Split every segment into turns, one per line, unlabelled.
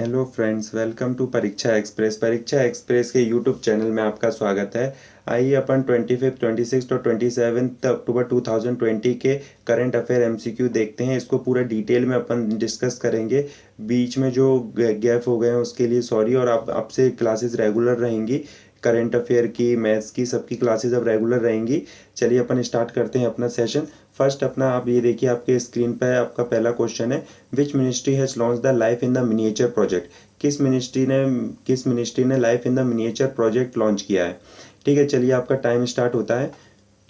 Hello friends, welcome to परीक्षा express. परीक्षा express के यूट्यूब चैनल में आपका स्वागत है। आइए अपन 25, 26 और 27 अक्टूबर 2020 के करंट अफेयर एमसीक्यू देखते हैं। इसको पूरा डिटेल में अपन डिस्कस करेंगे। बीच में जो गैप हो गए हैं उसके लिए सॉरी। और आप से क्लासेस रेगुलर रहेंगी। करंट अफेयर की, मैथ्स की, सबकी क्लासेस अब रेगुलर रहेंगी। चलिए अपन स्टार्ट करते हैं अपना सेशन। फर्स्ट अपना आप ये देखिए, आपके स्क्रीन पे आपका पहला क्वेश्चन है, which ministry has launch the life in the miniature project. किस मिनिस्ट्री ने life in the miniature project launch किया है। ठीक है, चलिए आपका टाइम स्टार्ट होता है।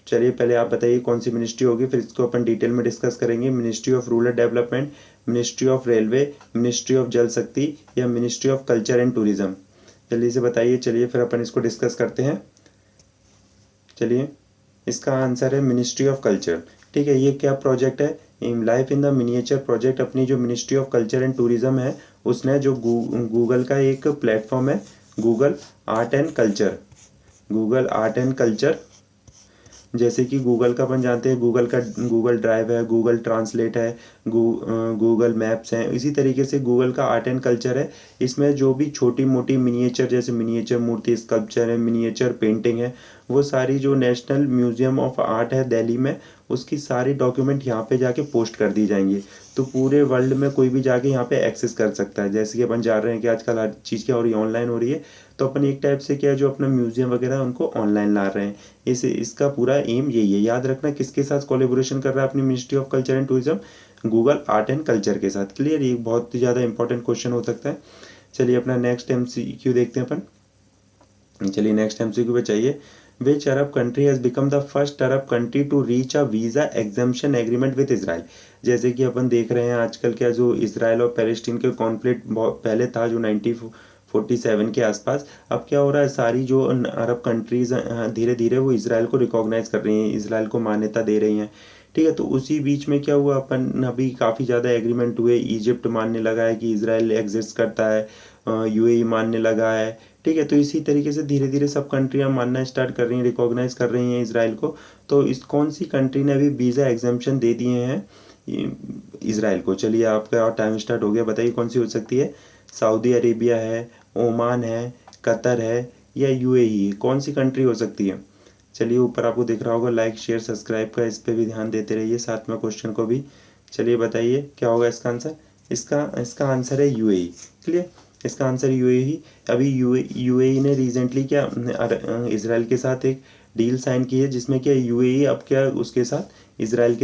चलिए पहले आप बताइए कौन सी मिनिस्ट्री होगी, फिर इसको अपन डिटेल में डिस्कस करेंगे। Ministry of rural development, ministry of railway, ministry of जल शक्ति या ministry of culture and tourism. जल्दी से बताइए। चलिए फिर अपन इसको डिस्कस करते हैं। चलिए, इसका आंसर है मिनिस्ट्री ऑफ कल्चर। ठीक है, ये क्या प्रोजेक्ट है? Life in the miniature project अपनी जो ministry of culture and tourism है उसने जो गूगल का एक प्लेटफॉर्म है, Google art and culture. Google art and culture, जैसे कि गूगल का अपन जानते हैं, गूगल का गूगल ड्राइव है, गूगल ट्रांसलेट है, गूगल मैप्स हैं। इसी तरीके से गूगल का आर्ट एंड कल्चर है। इसमें जो भी छोटी मोटी मिनिएचर, जैसे मिनिएचर मूर्ति, स्कल्पचर है, मिनिएचर पेंटिंग है, वो सारी जो नेशनल म्यूजियम ऑफ आर्ट है दिल्ली में, उसकी सारी डॉक्यूमेंट यहाँ पे जाके पोस्ट कर दी जाएंगी। तो पूरे वर्ल्ड में कोई भी जाके यहाँ पे एक्सेस कर सकता है। जैसे कि अपन जान रहे हैं कि आजकल हर चीज़ क्या हो रही है, ऑनलाइन हो रही है। तो अपन एक टाइप से क्या है, जो अपना म्यूजियम वगैरह है उनको ऑनलाइन ला रहे हैं। इसका पूरा एम यही है। याद रखना किसके साथ कोलेबोरेशन कर रहा है अपनी ministry of culture and tourism, Google art and culture के साथ। क्लियर? ये बहुत ही ज़्यादा इंपॉर्टेंट क्वेश्चन हो सकता है। चलिए अपना नेक्स्ट एमसीक्यू देखते हैं अपन। चलिए नेक्स्ट एमसीक्यू पे चाहिए, which Arab country has become the first Arab country to reach a visa exemption agreement with Israel. जैसे कि अपन देख रहे हैं आजकल क्या, जो इसराइल और पैलेस्टीन के कॉन्फ्लिक्ट बहुत पहले था, जो 1947 के आसपास, अब क्या हो रहा है, सारी जो अरब कंट्रीज़ धीरे धीरे वो इसराइल को रिकॉग्नाइज कर रही हैं, इसराइल को मान्यता दे रही हैं। ठीक है, तो उसी बीच में क्या हुआ, अपन अभी काफ़ी ज़्यादा एग्रीमेंट हुए। इजिप्ट मानने लगा है कि इसराइल एग्जिस्ट करता है, यूएई मानने लगा है। ठीक है, तो इसी तरीके से धीरे धीरे सब कंट्रियां मानना स्टार्ट कर रही हैं, रिकॉग्नाइज कर रही हैं इसराइल को। तो इस कौन सी कंट्री ने अभी वीज़ा एग्जाम्पशन दे दिए हैं इसराइल को? चलिए आपका और टाइम स्टार्ट हो गया, बताइए कौन सी हो सकती है। सऊदी अरेबिया है, ओमान है, कतर है या यूएई है? कौन सी कंट्री हो सकती है? चलिए ऊपर आपको दिख रहा होगा लाइक शेयर सब्सक्राइब का, इस पर भी ध्यान देते रहिए, साथ में क्वेश्चन को भी। चलिए बताइए क्या होगा इसका आंसर। इसका इसका आंसर है यूएई। क्लियर? इसका आंसर यूएई ही। अभी यूएई ने रिसेंटली क्या इसराइल के साथ एक डील साइन की है, जिसमें क्या यूएई अब क्या उसके साथ इसराइल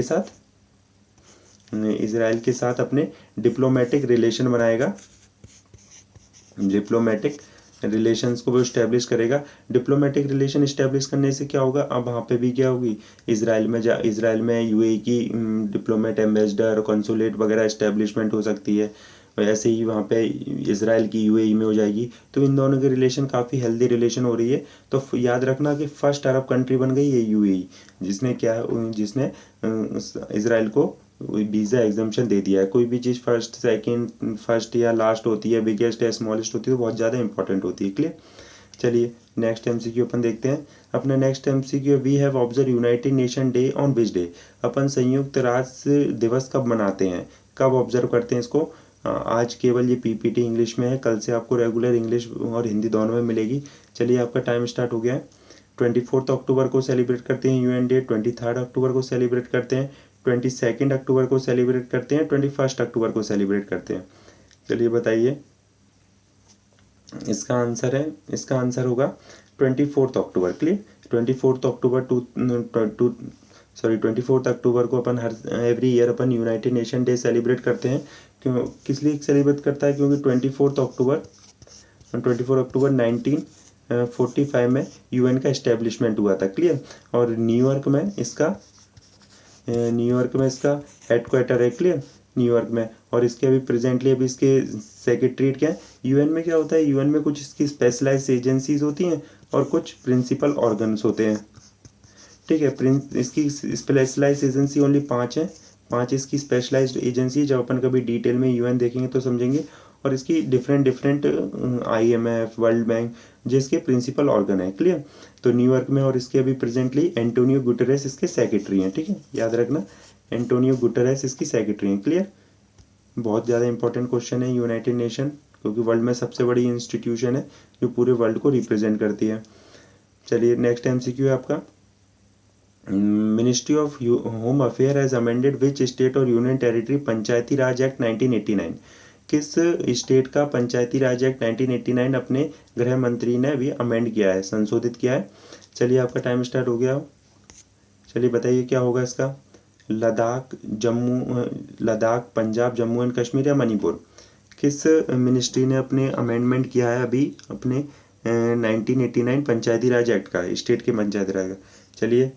के साथ अपने डिप्लोमेटिक रिलेशन बनाएगा। डिप्लोमेटिक रिलेशंस को वो इस्टेब्लिश करेगा। डिप्लोमेटिक रिलेशन इस्टेब्लिश करने से क्या होगा, अब वहाँ पे भी क्या होगी, इसराइल में यूएई की डिप्लोमेट, एम्बेसडर, कंसुलेट वगैरह इस्टेब्लिशमेंट हो सकती है। ऐसे ही वहाँ पे इसराइल की यूएई में हो जाएगी। तो इन दोनों के रिलेशन काफ़ी हेल्दी रिलेशन हो रही है। तो याद रखना कि फर्स्ट अरब कंट्री बन गई है यूएई, जिसने इसराइल को वीज़ा एग्जाम्पशन दे दिया है। कोई भी चीज़ फर्स्ट, सेकंड, फर्स्ट या लास्ट होती है, बिगेस्ट या स्मॉलेस्ट होती है, तो बहुत ज़्यादा इंपॉर्टेंट होती है। क्लियर? चलिए नेक्स्ट एमसीक्यू अपन देखते हैं। अपना next MCQ, we have observe United Nation day on which day. अपन संयुक्त राष्ट्र दिवस कब मनाते हैं, कब ऑब्जर्व करते हैं इसको? आज केवल ये पीपीटी इंग्लिश में है, कल से आपको रेगुलर इंग्लिश और हिंदी दोनों में मिलेगी। चलिए आपका टाइम स्टार्ट हो गया है। 24 अक्टूबर को सेलिब्रेट करते हैं यूएन डे, 23 अक्टूबर को सेलिब्रेट करते हैं, 22 अक्टूबर को सेलिब्रेट करते हैं, 21 अक्टूबर को सेलिब्रेट करते हैं। चलिए बताइए इसका आंसर होगा 24 अक्टूबर। क्लियर? 24 अक्टूबर को अपन एवरी ईयर अपन यूनाइटेड नेशन डे सेलिब्रेट करते हैं। क्यों, किस लिए सेलिब्रेट करता है? क्योंकि 24 अक्टूबर 1945 में यूएन का इस्टेब्लिशमेंट हुआ था। क्लियर? और न्यूयॉर्क में इसका हेडक्वार्टर है। क्लियर? न्यूयॉर्क में। और इसके अभी प्रेजेंटली अभी इसके सेक्रेटरीट क्या है? यूएन में क्या होता है, यूएन में कुछ इसकी स्पेशलाइज्ड एजेंसीज होती हैं और कुछ प्रिंसिपल ऑर्गन्स होते हैं। ठीक है, इसकी स्पेशलाइज्ड एजेंसी ओनली 5 है। 5 इसकी स्पेशलाइज्ड एजेंसी, जब अपन कभी डिटेल में यूएन देखेंगे तो समझेंगे। और इसकी डिफरेंट आईएमएफ, वर्ल्ड बैंक, जिसके प्रिंसिपल ऑर्गन है। क्लियर? तो न्यूयॉर्क में। और इसके अभी प्रेजेंटली एंटोनियो गुटेरेस इसके सेक्रेटरी हैं। ठीक है, याद रखना, एंटोनियो गुटेरेस इसकी सेक्रेटरी हैं। क्लियर? बहुत ज़्यादा इंपॉर्टेंट क्वेश्चन है यूनाइटेड नेशन क्योंकि वर्ल्ड में सबसे बड़ी इंस्टीट्यूशन है जो पूरे वर्ल्ड को रिप्रेजेंट करती है। चलिए नेक्स्ट MCQ है आपका, ministry of home affair has amended which state और यूनियन टेरिटरी पंचायती राज एक्ट 1989। किस स्टेट का पंचायती राज एक्ट 1989 अपने गृह मंत्री ने भी अमेंड किया है, संशोधित किया है। चलिए आपका टाइम स्टार्ट हो गया। चलिए बताइए क्या होगा इसका, लद्दाख, पंजाब, जम्मू एंड कश्मीर या मणिपुर। किस मिनिस्ट्री ने अपने अमेंडमेंट किया है अभी अपने 1989 पंचायती राज एक्ट का, स्टेट के पंचायती राज का। चलिए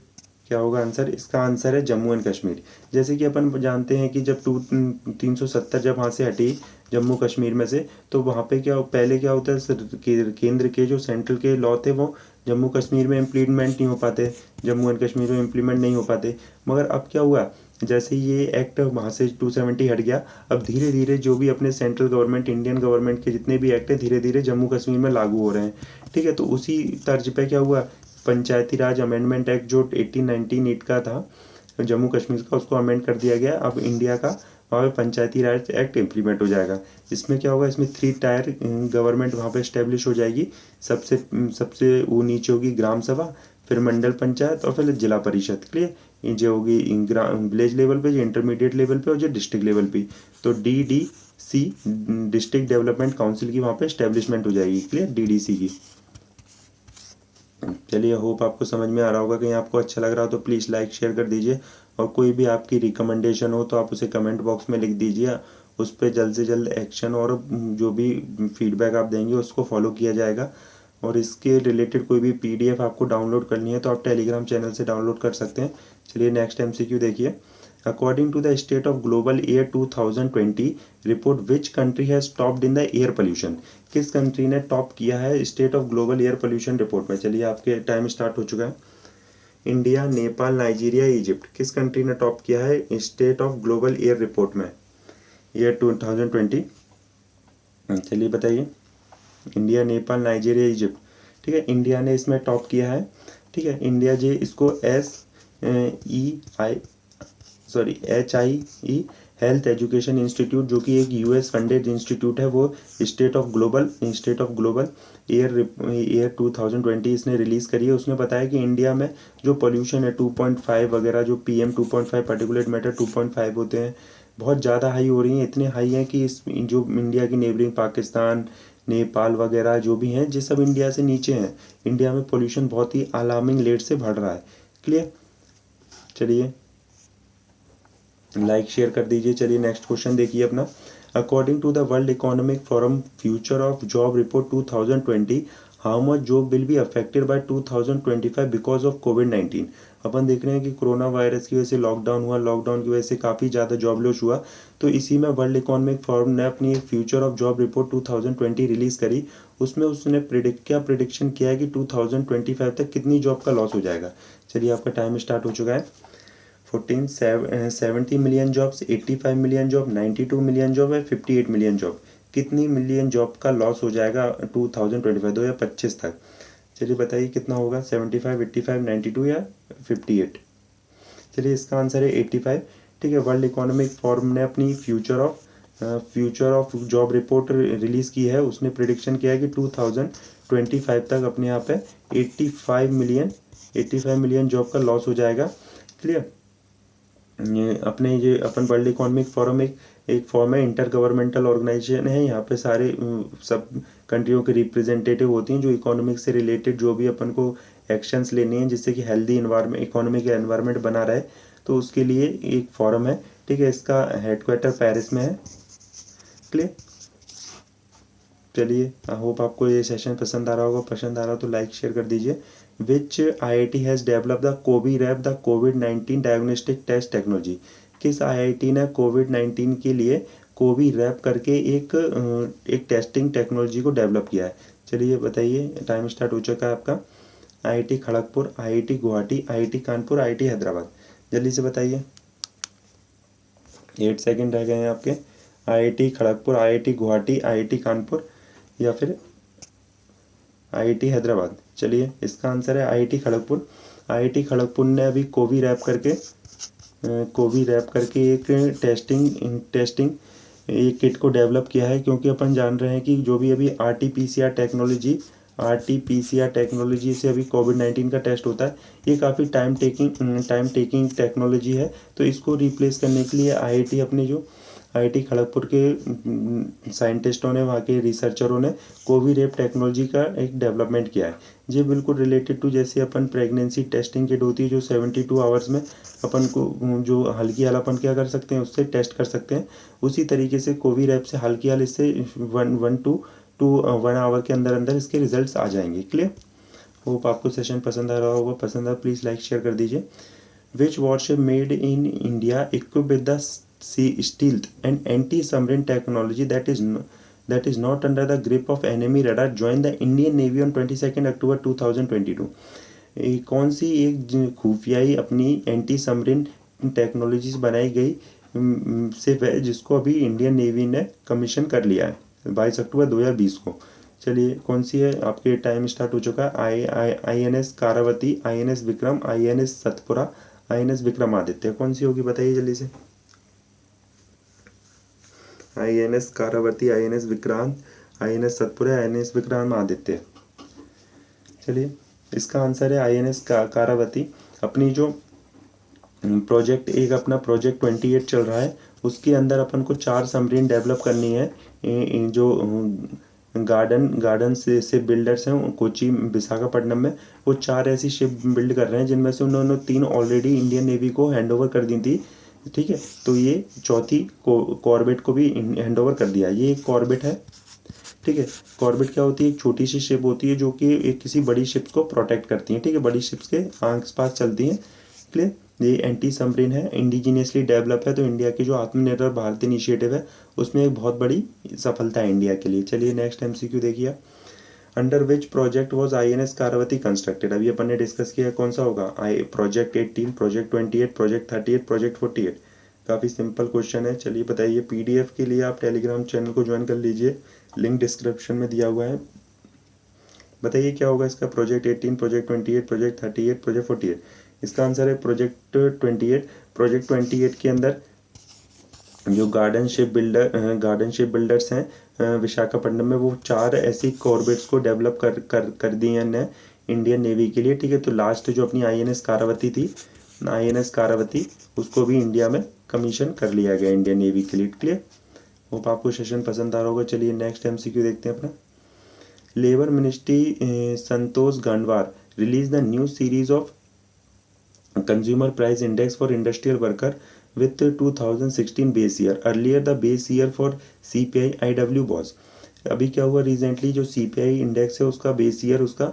क्या होगा आंसर, इसका आंसर है जम्मू एंड कश्मीर। जैसे कि अपन जानते हैं कि जब 370 जब वहाँ से हटी जम्मू कश्मीर में से, तो वहाँ पे क्या पहले क्या होता है, केंद्र के जो सेंट्रल के लॉ थे वो जम्मू कश्मीर में इम्प्लीमेंट नहीं हो पाते, जम्मू एंड कश्मीर में इम्प्लीमेंट नहीं हो पाते। मगर अब क्या हुआ, जैसे ये एक्ट वहाँ से 270 हट गया, अब धीरे धीरे जो भी अपने सेंट्रल गवर्नमेंट, इंडियन गवर्नमेंट के जितने भी एक्ट हैं धीरे धीरे जम्मू कश्मीर में लागू हो रहे हैं। ठीक है, तो उसी तर्ज पे क्या हुआ, पंचायती राज अमेंडमेंट एक्ट जो 1898 का था जम्मू कश्मीर का, उसको अमेंड कर दिया गया। अब इंडिया का वहाँ पे पंचायती राज एक्ट इम्प्लीमेंट हो जाएगा। इसमें क्या होगा, इसमें 3 टायर गवर्नमेंट वहाँ पे इस्टेब्लिश हो जाएगी। सबसे वो नीचे होगी ग्राम सभा, फिर मंडल पंचायत और फिर जिला परिषद। क्लियर, ये जो होगी विलेज लेवल पे, जो इंटरमीडिएट लेवल पे और जो डिस्ट्रिक्ट लेवल पे, तो DDC डिस्ट्रिक्ट डेवलपमेंट काउंसिल की वहाँ पे इस्टेब्लिशमेंट हो जाएगी। क्लियर, DDC की। चलिए होप आपको समझ में आ रहा होगा। कहीं आपको अच्छा लग रहा हो तो प्लीज़ लाइक शेयर कर दीजिए, और कोई भी आपकी रिकमेंडेशन हो तो आप उसे कमेंट बॉक्स में लिख दीजिए, उस पर जल्द से जल्द एक्शन और जो भी फीडबैक आप देंगे उसको फॉलो किया जाएगा। और इसके रिलेटेड कोई भी PDF आपको डाउनलोड करनी है तो आप टेलीग्राम चैनल से डाउनलोड कर सकते हैं। चलिए नेक्स्ट MCQ देखिए, according to the state of global year 2020 report which country has topped in the air pollution. किस कंट्री ने टॉप किया है state of global air pollution report में। चलिए आपके टाइम स्टार्ट हो चुका है। इंडिया, नेपाल, नाइजीरिया, इजिप्ट, किस कंट्री ने टॉप किया है state of global air report में ईयर 2020। चलिए बताइए, इंडिया, नेपाल, नाइजीरिया, इजिप्ट। ठीक है, इंडिया ने इसमें टॉप किया है। ठीक है, इंडिया जी इसको HIE हेल्थ एजुकेशन इंस्टीट्यूट, जो कि एक US फंडेड इंस्टीट्यूट है, वो स्टेट ऑफ ग्लोबल एयर 2020 इसने रिलीज़ करी है। उसने बताया कि इंडिया में जो पोल्यूशन है 2.5 वगैरह, जो PM 2.5 पार्टिकुलेट मैटर 2.5 होते हैं, बहुत ज़्यादा हाई हो रही हैं। इतने हाई हैं कि इस जो इंडिया की नेबरिंग पाकिस्तान, नेपाल वगैरह जो भी हैं, ये सब इंडिया से नीचे हैं। इंडिया में पोल्यूशन बहुत ही अलार्मिंग रेट से बढ़ रहा है। क्लियर, चलिए लाइक शेयर कर दीजिए। चलिए नेक्स्ट क्वेश्चन देखिए अपना, according to the World Economic Forum Future of Job Report 2020 how much job will be affected by 2025 because of कोविड-19। अपन देख रहे हैं कि कोरोना वायरस की वजह से लॉकडाउन हुआ, लॉकडाउन की वजह से काफ़ी ज़्यादा जॉब लॉस हुआ। तो इसी में वर्ल्ड इकोनॉमिक फोरम ने अपनी future of Job Report 2020 release करी। उसमें उसने प्रिडिक्शन किया है कि 2025 तक कितनी जॉब का लॉस हो जाएगा। चलिए आपका टाइम स्टार्ट हो चुका है। 70 million jobs, 85 million job, 92 million job है, 58 मिलियन जॉब। कितनी मिलियन जॉब का लॉस हो जाएगा 2025 तक। चलिए बताइए कितना होगा, 75, 85, 92 या 58। चलिए इसका आंसर है 85। ठीक है, वर्ल्ड इकोनॉमिक फोरम ने अपनी future of Job report release की है। उसने प्रिडिक्शन किया है कि 2025 तक अपने यहाँ पे 85 मिलियन जॉब का लॉस हो जाएगा। क्लियर, अपन वर्ल्ड इकोनॉमिक फोरम एक फॉर्म है, इंटर गवर्नमेंटल ऑर्गेनाइजेशन है। यहाँ पे सारे सब कंट्रियों के रिप्रेजेंटेटिव होती हैं जो इकोनॉमिक से रिलेटेड जो भी अपन को एक्शंस लेने हैं जिससे कि हेल्दी इन्वायरमेंट, इकोनॉमिक एनवायरनमेंट बना रहे, तो उसके लिए एक फॉरम है। ठीक है, इसका हेडक्वार्टर पेरिस में है। क्लियर, चलिए आई होप आपको ये सेशन पसंद आ रहा होगा। पसंद आ रहा हो तो लाइक शेयर कर दीजिए। Which IIT has developed the Covirap the कोविड-19 डायग्नोस्टिक टेस्ट टेक्नोलॉजी। किस IIT ने कोविड-19 के लिए कोविरैप करके एक टेस्टिंग टेक्नोलॉजी को डेवलप किया है। चलिए बताइए, टाइम स्टार्ट हो चुका है आपका। IIT Kharagpur, IIT Guwahati, IIT Kanpur, IIT Hyderabad. जल्दी से बताइए, 8 सेकेंड रह गए हैं आपके। IIT Kharagpur, IIT Guwahati, IIT Kanpur या फिर IIT हैदराबाद। चलिए इसका आंसर है IIT खड़गपुर। IIT खड़गपुर ने अभी कोविरैप करके एक टेस्टिंग ये किट को डेवलप किया है, क्योंकि अपन जान रहे हैं कि जो भी अभी RT-PCR टेक्नोलॉजी से अभी कोविड-19 का टेस्ट होता है, ये काफ़ी टाइम टेकिंग टेक्नोलॉजी है। तो इसको रिप्लेस करने के लिए IIT खड़गपुर के साइंटिस्टों ने, वहाँ के रिसर्चरों ने कोविरैप टेक्नोलॉजी का एक डेवलपमेंट किया है। ये बिल्कुल रिलेटेड टू जैसे अपन प्रेगनेंसी टेस्टिंग किट होती है, जो 72 आवर्स में अपन को जो हल्की हाल अपन क्या कर सकते हैं, उससे टेस्ट कर सकते हैं। उसी तरीके से कोविरैप से हल्की हाल इससे 1 आवर के अंदर अंदर इसके रिजल्ट्स आ जाएंगे। क्लियर? होप आपको सेशन पसंद आ रहा होगा। पसंद आया प्लीज़ लाइक शेयर कर दीजिए। Which warship made in India equipped with the stealth and anti-submarine technology that is not under the grip of enemy radar joined the Indian Navy on 22 October 2022? कौन सी एक खुफियाई अपनी एंटी सबमरीन टेक्नोलॉजी से बनाई गई SIP है, जिसको अभी Indian navy ने कमीशन कर लिया है 22 अक्टूबर 2020 को। चलिए कौन सी है? आपके टाइम स्टार्ट हो चुका है। INS Kavaratti, INS Vikram, INS Satpura, INS Vikramaditya. कौन सी होगी बताइए जल्दी से। INS Kavaratti, INS Vikrant, INS Satpura, INS Vikramaditya. चलिए इसका आंसर है INS कारावती। अपनी जो प्रोजेक्ट अपना प्रोजेक्ट 28 चल रहा है, उसके अंदर अपन को 4 सबमरीन डेवलप करनी है। जो गार्डन से बिल्डर्स हैं कोची विशाखापट्टनम में, वो 4 ऐसी शिप बिल्ड कर रहे हैं, जिनमें से उन्होंने 3 ऑलरेडी इंडियन नेवी को हैंड ओवर कर दी थी। ठीक है, तो ये चौथी कॉर्बेट को भी हैंड ओवर कर दिया। ये एक कॉर्बेट है। ठीक है, कॉर्बेट क्या होती है? एक छोटी सी शिप होती है जो कि एक किसी बड़ी शिप्स को प्रोटेक्ट करती है। ठीक है, बड़ी शिप्स के आस पास चलती हैं। क्लियर? ये एंटी सबमरीन है, इंडिजीनियसली डेवलप है। तो इंडिया की जो आत्मनिर्भर भारत इनिशिएटिव है, उसमें एक बहुत बड़ी सफलता है इंडिया के लिए। चलिए नेक्स्ट MCQ देखिए। Under which project was INS Kavaratti constructed? अभी अपन ने डिस्कस किया, कौन सा होगा? Project 18, project 28, project 38, project 48। काफ़ी सिंपल क्वेश्चन है। चलिए बताइए। PDF के लिए आप टेलीग्राम चैनल को ज्वाइन कर लीजिए, लिंक डिस्क्रिप्शन में दिया हुआ है। बताइए क्या होगा इसका? Project 18, project 28, project 38, project 48। इसका आंसर है प्रोजेक्ट 28। प्रोजेक्ट 28 के अंदर जो गार्डन शिप बिल्डर्स हैं विशाखापट्टनम में, वो 4 ऐसी कॉर्बेट्स को डेवलप कर दी हैं इंडियन नेवी के लिए। ठीक है, तो लास्ट जो अपनी INS कारावती थी, INS कारावती, उसको भी इंडिया में कमीशन कर लिया गया इंडियन नेवी के लिए। क्लियर? होप आपको सेशन पसंद आ रहा होगा। चलिए नेक्स्ट MCQ देखते हैं अपना। Labour ministry Santosh Gangwar release the new series of consumer price index for industrial worker with 2016 base year. Earlier the base year for CPI IW was. अभी क्या हुआ रिसेंटली, जो CPI इंडेक्स है उसका बेस ईयर, उसका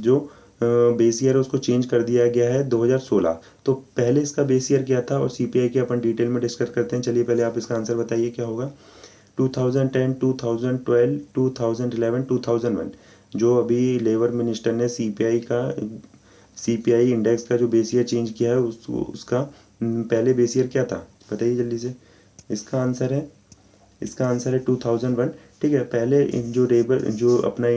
जो बेस ईयर है उसको चेंज कर दिया गया है 2016। तो पहले इसका बेस ईयर क्या था और CPI के अपन डिटेल में डिस्कस करते हैं। चलिए पहले आप इसका आंसर बताइए क्या होगा। 2010, 2012, 2011, 2001। जो अभी लेबर मिनिस्टर ने CPI इंडेक्स का जो बेस ईयर चेंज किया है, उसका पहले बेस ईयर क्या था बताइए जल्दी से। इसका आंसर है 2001। ठीक है, पहले जो अपना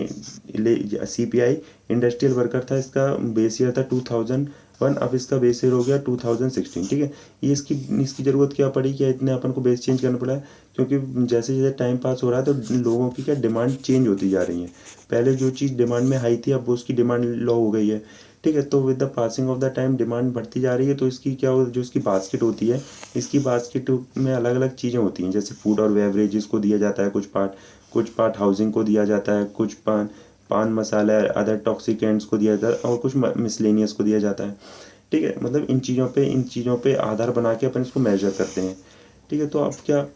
CPI इंडस्ट्रियल वर्कर था, इसका बेस ईयर था 2001। अब इसका बेस ईयर हो गया 2016। ठीक है, ये इसकी ज़रूरत क्या पड़ी, क्या इतने अपन को बेस चेंज करना पड़ा है? क्योंकि जैसे जैसे टाइम पास हो रहा है तो लोगों की क्या डिमांड चेंज होती जा रही है। पहले जो चीज़ डिमांड में हाई थी, अब उसकी डिमांड लो हो गई है। ठीक है, तो with the passing of the time demand बढ़ती जा रही है। तो इसकी जो इसकी बास्केट होती है, इसकी बास्केट में अलग अलग चीज़ें होती हैं, जैसे फूड और बेवरेजेस को दिया जाता है कुछ पार्ट हाउसिंग को दिया जाता है, कुछ पान मसाला अदर टॉक्सिकेंट्स को दिया जाता है, और कुछ मिसलेनियस को दिया जाता है। ठीक है, मतलब इन चीज़ों पे आधार बना के अपन इसको मेजर करते हैं। ठीक है, तो अब क्या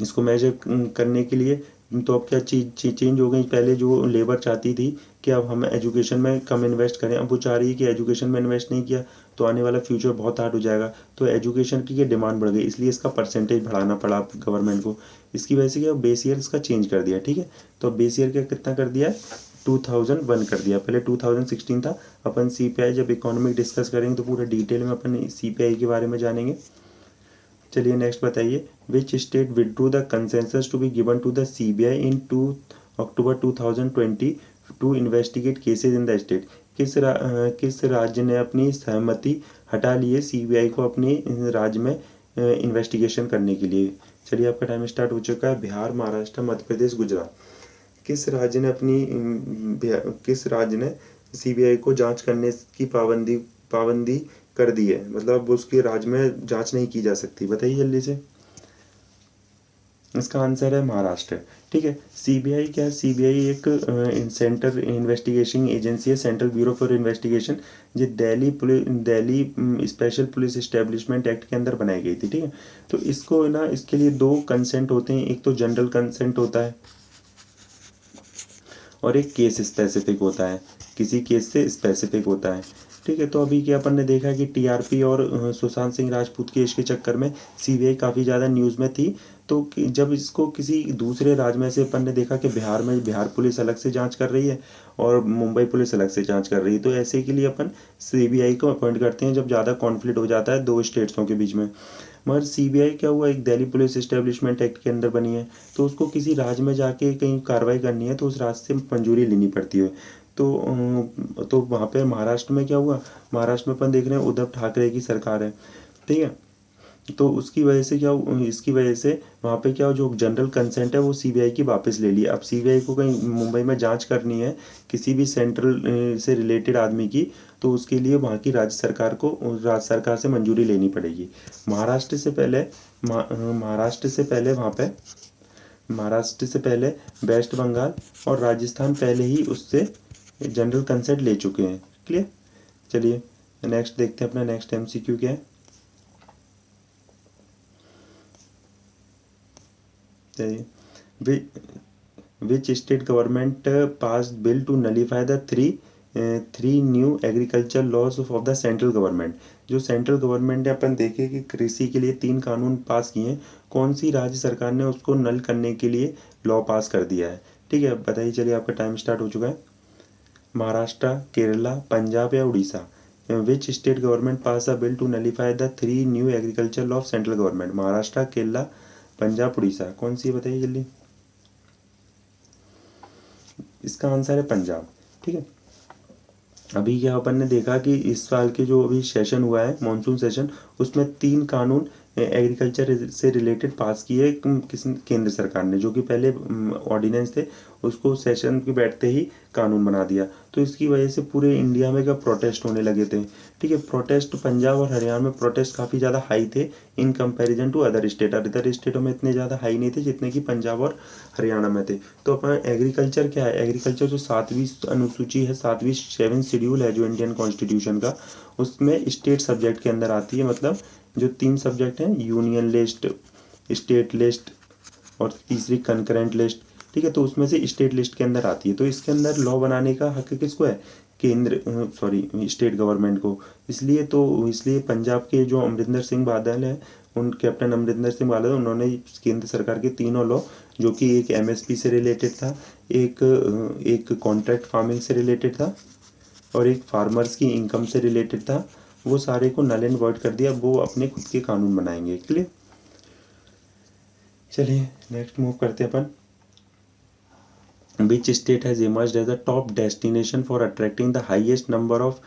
इसको मेजर करने के लिए तो अब क्या चीज़ चेंज हो गई। पहले जो लेबर चाहती थी कि अब हम एजुकेशन में कम इन्वेस्ट करें, अब वो चाह रही है कि एजुकेशन में इन्वेस्ट नहीं किया तो आने वाला फ्यूचर बहुत हार्ड हो जाएगा। तो एजुकेशन की डिमांड बढ़ गई, इसलिए इसका परसेंटेज बढ़ाना पड़ा गवर्नमेंट को। इसकी वजह से क्या बेस ईयर इसका चेंज कर दिया। ठीक है, तो बेस ईयर क्या कितना कर दिया है? 2001 कर दिया। पहले 2016 था। अपन CPI जब इकोनॉमिक डिस्कस करेंगे तो पूरा डिटेल में अपन CPI के बारे में जानेंगे। चलिए नेक्स्ट बताइए। Which state withdrew the consensus to be given to the CBI in 2 October 2020 to investigate cases in the state? किस राज्य ने अपनी सहमति हटा ली है CBI को अपने राज्य में इन्वेस्टिगेशन करने के लिए। चलिए आपका टाइम स्टार्ट हो चुका है। बिहार, महाराष्ट्र, मध्य प्रदेश, गुजरात, किस राज्य ने किस राज्य ने सीबीआई को जांच करने की पाबंदी कर दी है, मतलब अब उसके राज्य में जांच नहीं की जा सकती? बताइए जल्दी से। इसका आंसर है महाराष्ट्र। ठीक है। सीबीआई क्या है? सीबीआई एक सेंट्रल इन्वेस्टिगेशन एजेंसी है, सेंट्रल ब्यूरो फॉर इन्वेस्टिगेशन, जो Delhi special police establishment act के अंदर बनाई गई थी। ठीक है। तो इसको ना, इसके लिए दो कंसेंट होते हैं, एक तो जनरल कंसेंट होता है और एक केस स्पेसिफिक होता है, किसी केस से स्पेसिफिक होता है। ठीक है। तो अभी क्या अपन ने देखा कि टीआरपी और सुशांत सिंह राजपूत केस के चक्कर में सीबीआई काफ़ी ज़्यादा न्यूज़ में थी। तो जब इसको किसी दूसरे राज्य में से अपन ने देखा कि बिहार में बिहार पुलिस अलग से जांच कर रही है और मुंबई पुलिस अलग से जांच कर रही है, तो ऐसे के लिए अपन सीबीआई को अपॉइंट करते हैं जब ज़्यादा कॉन्फ्लिक्ट हो जाता है दो स्टेट्सों के बीच में। मगर सीबीआई क्या हुआ, एक दिल्ली पुलिस एस्टेब्लिशमेंट एक्ट के अंदर बनी है, तो उसको किसी राज्य में जाके कहीं कार्रवाई करनी है तो उस राज्य से मंजूरी लेनी पड़ती है। तो वहाँ पे महाराष्ट्र में क्या हुआ, महाराष्ट्र में अपन देख रहे हैं उद्धव ठाकरे की सरकार है। ठीक है। तो उसकी वजह से इसकी वजह से वहाँ पे क्या, जो जनरल कंसेंट है वो सीबीआई की वापस ले ली। अब सीबीआई को कहीं मुंबई में जांच करनी है किसी भी सेंट्रल से रिलेटेड आदमी की, तो उसके लिए वहाँ की राज्य सरकार से मंजूरी लेनी पड़ेगी। महाराष्ट्र से पहले वेस्ट बंगाल और राजस्थान पहले ही उससे जनरल कंसेंट ले चुके हैं। क्लियर। चलिए नेक्स्ट देखते हैं, अपना नेक्स्ट एमसीक्यू क्या है। चलिए, which state government pass bill to nullify the three new agriculture laws of the central government. जो सेंट्रल गवर्नमेंट ने अपन देखे कि कृषि के लिए 3 कानून पास किए हैं, कौन सी राज्य सरकार ने उसको नल करने के लिए लॉ पास कर दिया है? ठीक है, बताइए। चलिए आपका टाइम स्टार्ट हो चुका है। महाराष्ट्र, केरला, पंजाब या Orissa. Which state government pass a bill to nullify the 3 new agriculture law of central government? Maharashtra, Kerala, Punjab, Orissa, कौन सी है बताइए जल्दी। इसका आंसर है पंजाब। ठीक है। अभी क्या अपन ने देखा कि इस साल के जो अभी सेशन हुआ है, मॉनसून सेशन, उसमें 3 कानून एग्रीकल्चर से रिलेटेड पास किए किस केंद्र सरकार ने, जो कि पहले ऑर्डिनेंस थे, उसको सेशन के बैठते ही कानून बना दिया। तो इसकी वजह से पूरे इंडिया में क्या प्रोटेस्ट होने लगे थे। ठीक है। प्रोटेस्ट पंजाब और हरियाणा में प्रोटेस्ट काफ़ी ज़्यादा हाई थे इन कंपैरिजन टू अदर स्टेटों में इतने ज़्यादा हाई नहीं थे जितने कि पंजाब और हरियाणा में थे। तो अपना एग्रीकल्चर क्या है, एग्रीकल्चर जो 7वीं अनुसूची है, 7वीं 7 शेड्यूल है जो इंडियन कॉन्स्टिट्यूशन का, उसमें स्टेट सब्जेक्ट के अंदर आती है। मतलब जो 3 सब्जेक्ट हैं, यूनियन लिस्ट, स्टेट लिस्ट और तीसरी कंकरेंट लिस्ट। ठीक है। तो उसमें से स्टेट लिस्ट के अंदर आती है। तो इसके अंदर लॉ बनाने का हक किसको है? स्टेट गवर्नमेंट को। इसलिए पंजाब के जो अमरिंदर सिंह बादल हैं, कैप्टन अमरिंदर सिंह बादल, उन्होंने केंद्र सरकार के तीनों लॉ, जो कि एक एमएसपी से रिलेटेड था, एक कॉन्ट्रैक्ट फार्मिंग से रिलेटेड था और एक फार्मर्स की इनकम से रिलेटेड था, वो सारे को नल एंड वॉइड कर दिया। वो अपने खुद के कानून बनाएंगे। क्लियर। चलिए नेक्स्ट मूव करते हैं अपन। Which state has emerged as a top destination for attracting the highest number of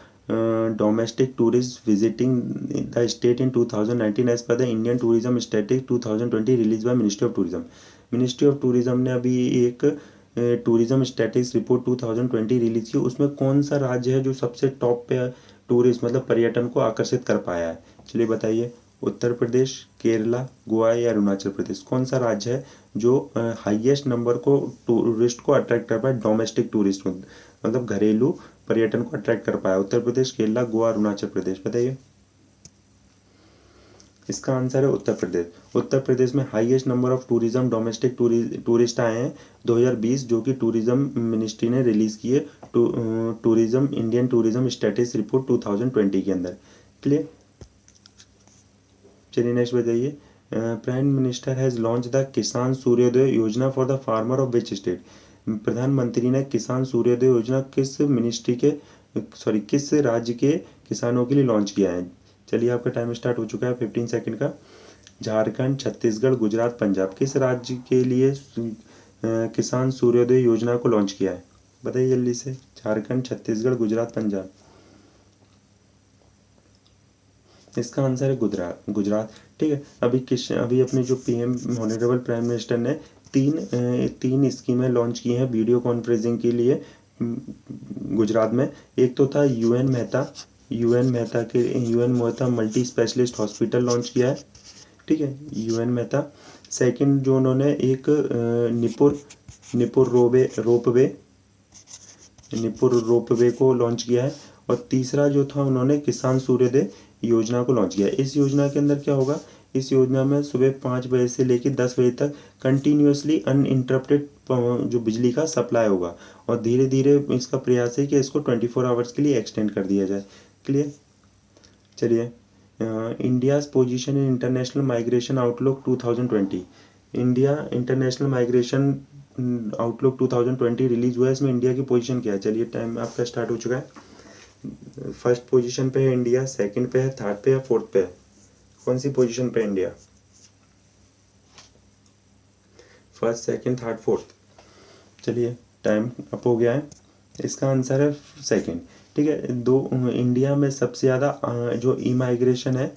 domestic tourists visiting the state in 2019 as per the Indian Tourism Statistics 2020 released by Ministry of Tourism? Ministry of Tourism ने अभी एक tourism statistics report 2020 release की। उसमें कौन सा राज्य है जो सबसे टॉप पे टूरिस्ट मतलब पर्यटन को आकर्षित कर पाया है? चलिए बताइए। उत्तर प्रदेश, केरला, गोवा या अरुणाचल प्रदेश, कौन सा राज्य है जो हाईएस्ट नंबर को टूरिस्ट को अट्रैक्ट कर पाए, डोमेस्टिक टूरिस्ट मतलब घरेलू पर्यटन को अट्रैक्ट कर पाया? उत्तर प्रदेश, केरला, गोवा, अरुणाचल प्रदेश, बताइए। इसका आंसर है उत्तर प्रदेश। उत्तर प्रदेश में highest number of tourism domestic tourist आए हैं 2020, जो कि टूरिज्म मिनिस्ट्री ने रिलीज किए tourism Indian tourism statistics report 2020 के अंदर। क्लियर। चलिए नेक्स्ट बताइए। Prime minister has launch the किसान सूर्योदय योजना for the farmer of which state? प्रधानमंत्री ने किसान सूर्योदय योजना किस राज्य के किसानों के लिए लॉन्च किया है? चलिए आपका टाइम स्टार्ट हो चुका है 15 सेकंड का। झारखंड, छत्तीसगढ़, गुजरात, पंजाब, किस राज्य के लिए किसान सूर्योदय योजना को लॉन्च किया है? बताइए जल्दी से। झारखंड, छत्तीसगढ़, गुजरात, पंजाब। इसका आंसर है गुजरात। ठीक है। अभी अपने जो पीएम ऑनरेबल प्राइम मिनिस्टर ने तीन स्कीमें लॉन्च की हैं वीडियो कॉन्फ्रेंसिंग के लिए गुजरात में। एक तो था UN Mehta multi specialist hospital launch किया है, ठीक है, यूएन मेहता। सेकंड जो उन्होंने एक निपुर रोपवे को लॉन्च किया है। और तीसरा जो था उन्होंने किसान सूर्योदय योजना को लॉन्च किया है। इस योजना के अंदर क्या होगा, इस योजना में सुबह 5 बजे से लेकर 10 बजे तक कंटिन्यूसली अनइंटरप्टेड जो बिजली का सप्लाई होगा। और धीरे धीरे इसका प्रयास है कि इसको 24 आवर्स के लिए एक्सटेंड कर दिया जाए। क्लियर। चलिए, India's position in international migration outlook 2020। India international migration outlook 2020 release हुआ है। इसमें इंडिया की पोजीशन क्या है? चलिए, टाइम आपका स्टार्ट हो चुका है। फर्स्ट पोजीशन पे है इंडिया, सेकंड पे है, थर्ड पे है, फोर्थ पे है। कौन सी पोजीशन पे India? First, second, third, fourth. चलिए, टाइम अप हो गया है। इसका आंसर है सेकंड। ठीक है। इंडिया में सबसे ज़्यादा जो इमाइग्रेशन है,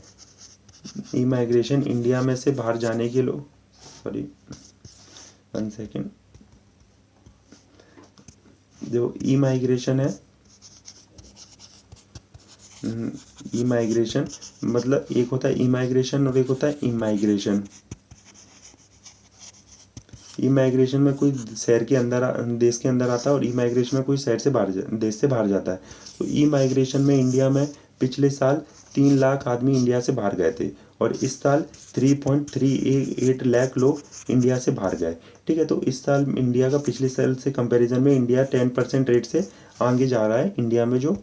इमाइग्रेशन इंडिया में से बाहर जाने के लोग, सॉरी 1 सेकेंड, जो इमाइग्रेशन है, इमाइग्रेशन मतलब एक होता है इमाइग्रेशन और एक होता है इमाइग्रेशन। इमाइग्रेशन में कोई शहर के अंदर देश के अंदर आता है और इमाइग्रेशन में कोई शहर से बाहर देश से बाहर जाता है। तो इमाइग्रेशन में इंडिया में पिछले साल 3 लाख आदमी इंडिया से बाहर गए थे और इस साल 3.38 लाख लोग इंडिया से बाहर गए। ठीक है। तो इस साल इंडिया का पिछले साल से कंपैरिजन में इंडिया 10% रेट से आगे जा रहा है। इंडिया में जो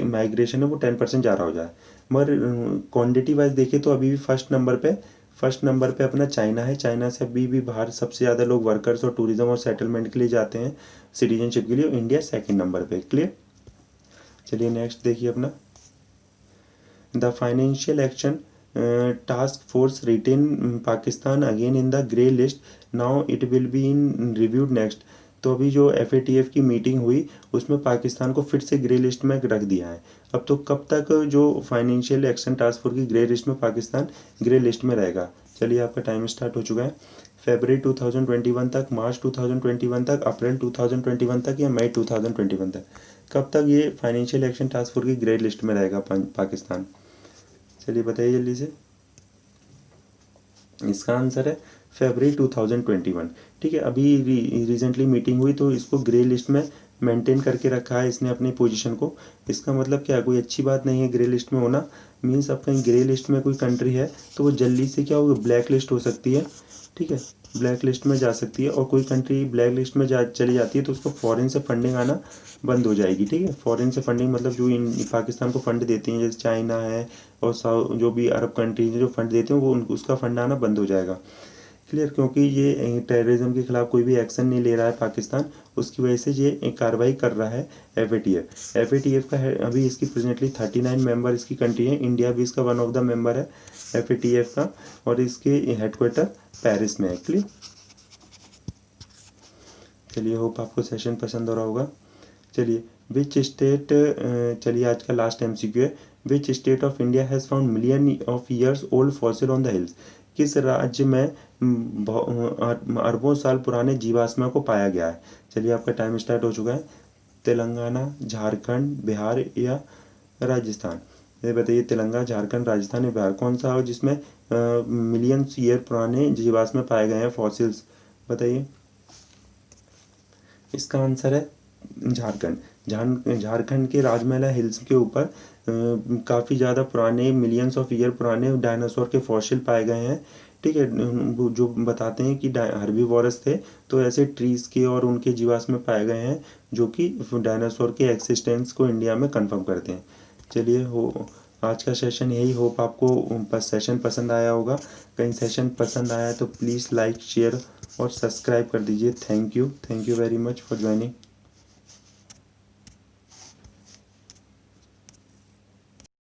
माइग्रेशन है वो 10% जा रहा हो जाए। मगर क्वान्टिटी वाइज देखें तो अभी भी फर्स्ट नंबर पे अपना चाइना है। चाइना से अभी भी बाहर सबसे ज़्यादा लोग वर्कर्स और टूरिज्म और सेटलमेंट के लिए जाते हैं, सिटीजनशिप के लिए। इंडिया सेकंड नंबर पे। क्लियर। चलिए, नेक्स्ट देखिए अपना, the financial action task force retain Pakistan again in the grey list, now it will be in reviewed next. तो अभी जो FATF की मीटिंग हुई उसमें पाकिस्तान को फिर से ग्रे लिस्ट में रख दिया है। अब तो कब तक जो फाइनेंशियल एक्शन टास्क फोर्स की ग्रे लिस्ट में पाकिस्तान ग्रे लिस्ट में रहेगा? चलिए, आपका टाइम स्टार्ट हो चुका है। फरवरी 2021 तक, मार्च 2021 तक, अप्रैल 2021 तक या मई 2021 तक? कब तक ये फाइनेंशियल एक्शन टास्क फोर्स की ग्रे लिस्ट में रहेगा पाकिस्तान? चलिए, बताइए जल्दी से। इसका आंसर है फरवरी 2021। ठीक है। अभी रिसेंटली मीटिंग हुई तो इसको ग्रे लिस्ट में मेंटेन करके रखा है इसने अपनी पोजीशन को। इसका मतलब क्या है? कोई अच्छी बात नहीं है ग्रे लिस्ट में होना। मीन्स अब कहीं ग्रे लिस्ट में कोई कंट्री है तो वो जल्दी से क्या होगा, ब्लैक लिस्ट हो सकती है। ठीक है, ब्लैक लिस्ट में जा सकती है। और कोई कंट्री ब्लैक लिस्ट में चली जाती है तो उसको फॉरेन से फंडिंग आना बंद हो जाएगी। ठीक है। फॉरेन से फंडिंग मतलब जो पाकिस्तान को फंड देती हैं, जैसे चाइना है और जो भी अरब कंट्रीज जो फंड देते हैं वो उसका फंड आना बंद हो जाएगा। क्लियर। क्योंकि ये टेररिज्म के खिलाफ कोई भी एक्शन नहीं ले रहा है पाकिस्तान, उसकी वजह से ये कार्रवाई कर रहा है FATF का है। अभी इसकी प्रेजेंटली 39 मेंबर इसकी कंट्री है। इंडिया भी इसका वन ऑफ द मेंबर है FATF का और इसके हेडक्वार्टर पेरिस में है। क्लियर। चलिए, होप आपको सेशन पसंद हो रहा होगा। चलिए, विच स्टेट, चलिए आज का लास्ट MCQ है। Which state of India has found million of years old fossil on the hills? किस राज्य में अरबों साल पुराने जीवाश्मों को पाया गया है? चलिए, आपका टाइम स्टार्ट हो चुका है। तेलंगाना, झारखंड, बिहार या राजस्थान? ये बताइए, तेलंगाना, झारखंड, राजस्थान या बिहार कौन सा हो जिसमें मिलियन ईयर पुराने जीवाश्म पाए गए हैं, फॉसिल्स? बताइए। इसका आंसर है झारखंड। झारखंड के राजमहल हिल्स के ऊपर काफ़ी ज़्यादा पुराने, मिलियंस ऑफ ईयर पुराने डायनासोर के फॉसिल पाए गए हैं। ठीक है। जो बताते हैं कि हर्बीवोरस थे, तो ऐसे ट्रीज़ के और उनके जीवाश्म में पाए गए हैं जो कि डायनासोर के एक्सिस्टेंस को इंडिया में कंफर्म करते हैं। चलिए, आज का सेशन यही। होप आपको सेशन पसंद आया होगा। कहीं सेशन पसंद आया तो प्लीज़ लाइक, शेयर और सब्सक्राइब कर दीजिए। Thank you very much for joining.